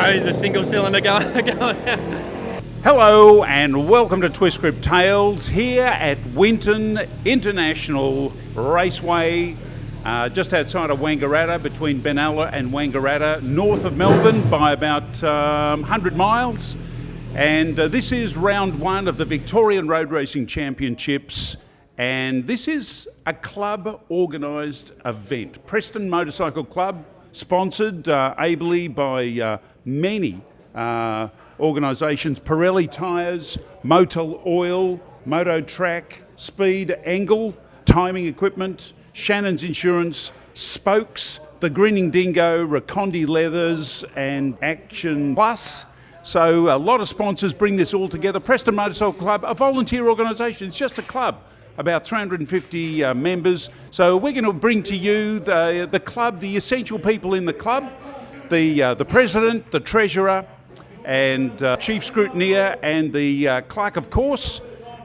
goes, a single cylinder going. Hello and welcome to Twist Grip Tales here at Winton International Raceway, just outside of Wangaratta, between Benalla and Wangaratta, north of Melbourne by about 100 miles. And this is round one of the Victorian Road Racing Championships, and this is a club organised event. Preston Motorcycle Club, sponsored ably by many organisations: Pirelli Tyres, Motul Oil, Moto Track, Speed, Angle, Timing Equipment, Shannon's Insurance, Spokes, The Grinning Dingo, Racondi Leathers and Action Plus. So a lot of sponsors bring this all together. Preston Motorcycle Club, a volunteer organisation. It's just a club, about 350 members. So we're going to bring to you the club, the essential people in the club, the president, the treasurer, and chief scrutineer, and the clerk of course,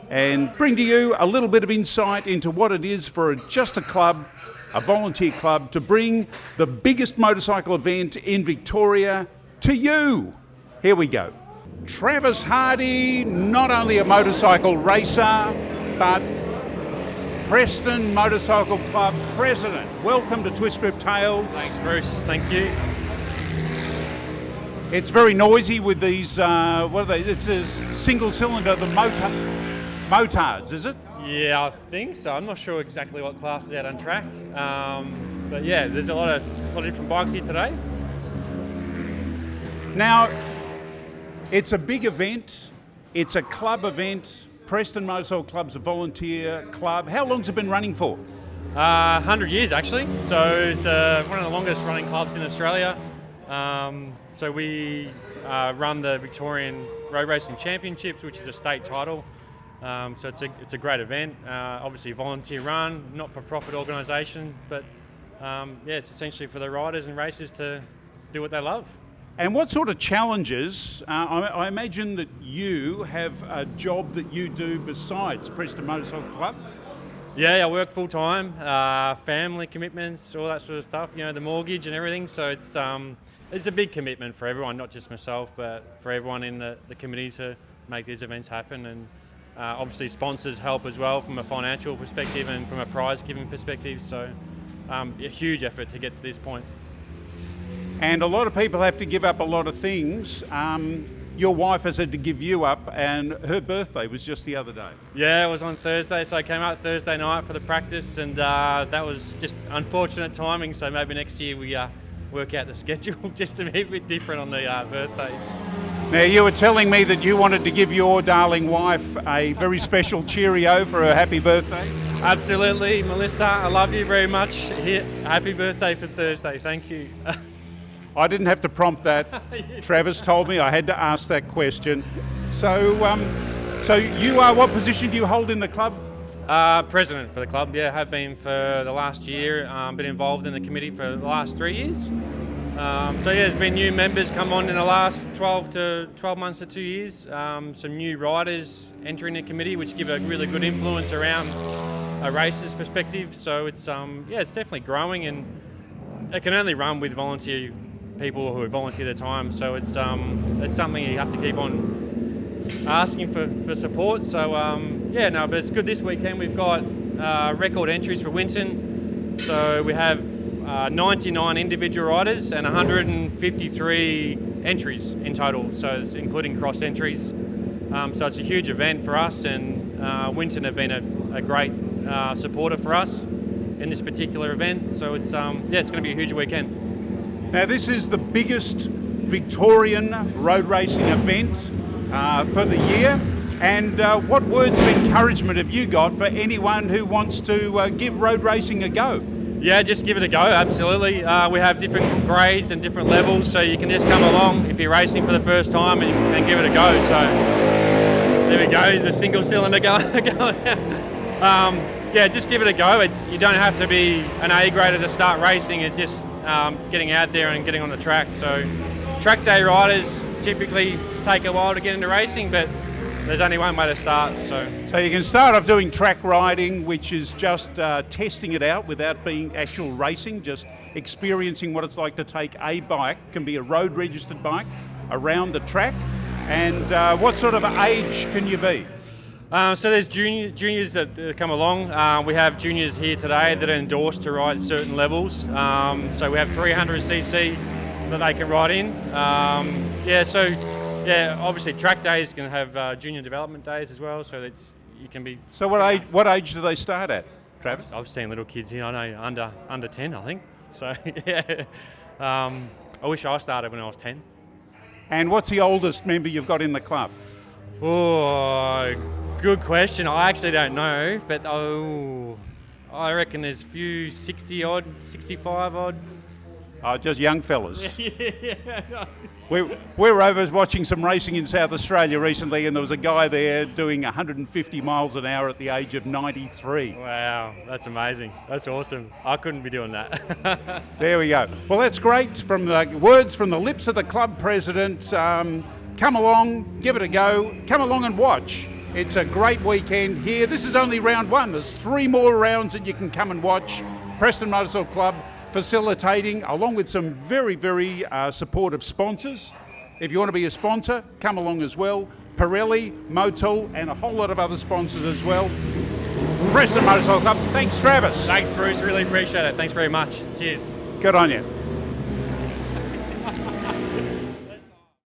and bring to you a little bit of insight into what it is for just a club, a volunteer club, to bring the biggest motorcycle event in Victoria to you. Here we go. Travis Hardy, not only a motorcycle racer, but Preston Motorcycle Club president. Welcome to Twist Grip Tales. Thanks, Bruce. Thank you. It's very noisy with these, what are they? It's a single cylinder, the motards, is it? Yeah, I think so. I'm not sure exactly what class is out on track. But yeah, there's a lot of different bikes here today. Now, it's a big event. It's a club event. Preston Motorcycle Club's a volunteer club. How long's it been running for? 100 years, actually. So it's one of the longest running clubs in Australia. So we run the Victorian Road Racing Championships, which is a state title. So it's a great event. Obviously volunteer run, not-for-profit organisation, but it's essentially for the riders and racers to do what they love. And what sort of challenges, I imagine that you have a job that you do besides Preston Motorcycle Club? Yeah, I work full-time, family commitments, all that sort of stuff, the mortgage and everything. So it's a big commitment for everyone, not just myself, but for everyone in the committee to make these events happen. And obviously sponsors help as well from a financial perspective and from a prize-giving perspective. So a huge effort to get to this point. And a lot of people have to give up a lot of things. Your wife has had to give you up, and her birthday was just the other day. Yeah, it was on Thursday, so I came out Thursday night for the practice, and that was just unfortunate timing. So maybe next year we work out the schedule just to be a bit different on the birthdays. Now, you were telling me that you wanted to give your darling wife a very special cheerio for her happy birthday. Absolutely, Melissa, I love you very much. Here, happy birthday for Thursday, thank you. I didn't have to prompt that. Travis told me I had to ask that question. So you are, what position do you hold in the club? President for the club, yeah, have been for the last year. Been involved in the committee for the last 3 years. There's been new members come on in the last 12 months to 2 years. Some new riders entering the committee, which give a really good influence around a racer's perspective. So it's definitely growing, and it can only run with volunteer people who volunteer their time. So it's something you have to keep on asking for support. So but it's good this weekend. We've got record entries for Winton. So we have 99 individual riders and 153 entries in total. So it's including cross entries. So it's a huge event for us, and Winton have been a great supporter for us in this particular event. So it's going to be a huge weekend. Now, this is the biggest Victorian road racing event for the year. And what words of encouragement have you got for anyone who wants to give road racing a go? Yeah, just give it a go, absolutely. We have different grades and different levels, so you can just come along if you're racing for the first time and give it a go. So there we go, there's a single cylinder going. Just give it a go. You don't have to be an A grader to start racing. It's just getting out there and getting on the track. So track day riders typically take a while to get into racing, but there's only one way to start. So you can start off doing track riding, which is just testing it out without being actual racing, just experiencing what it's like to take a bike, can be a road registered bike, around the track. And what sort of age can you be? So there's juniors that come along. We have juniors here today that are endorsed to ride certain levels. So we have 300cc that they can ride in. Obviously track days can have junior development days as well. So you can be. So what age do they start at, Travis? I've seen little kids here. I know under 10, I think. So yeah, I wish I started when I was 10. And what's the oldest member you've got in the club? Oh, good question. I actually don't know, but I reckon there's a few 60 odd, 65 odd. Oh, just young fellas. We were over watching some racing in South Australia recently, and there was a guy there doing 150 miles an hour at the age of 93. Wow, that's amazing. That's awesome. I couldn't be doing that. There we go. Well, that's great. From the words from the lips of the club president, come along, give it a go, come along and watch. It's a great weekend here. This is only round one. There's 3 more rounds that you can come and watch. Preston Motorcycle Club facilitating, along with some very, very supportive sponsors. If you want to be a sponsor, come along as well. Pirelli, Motul, and a whole lot of other sponsors as well. Preston Motorcycle Club. Thanks, Travis. Thanks, Bruce. Really appreciate it. Thanks very much. Cheers. Good on you.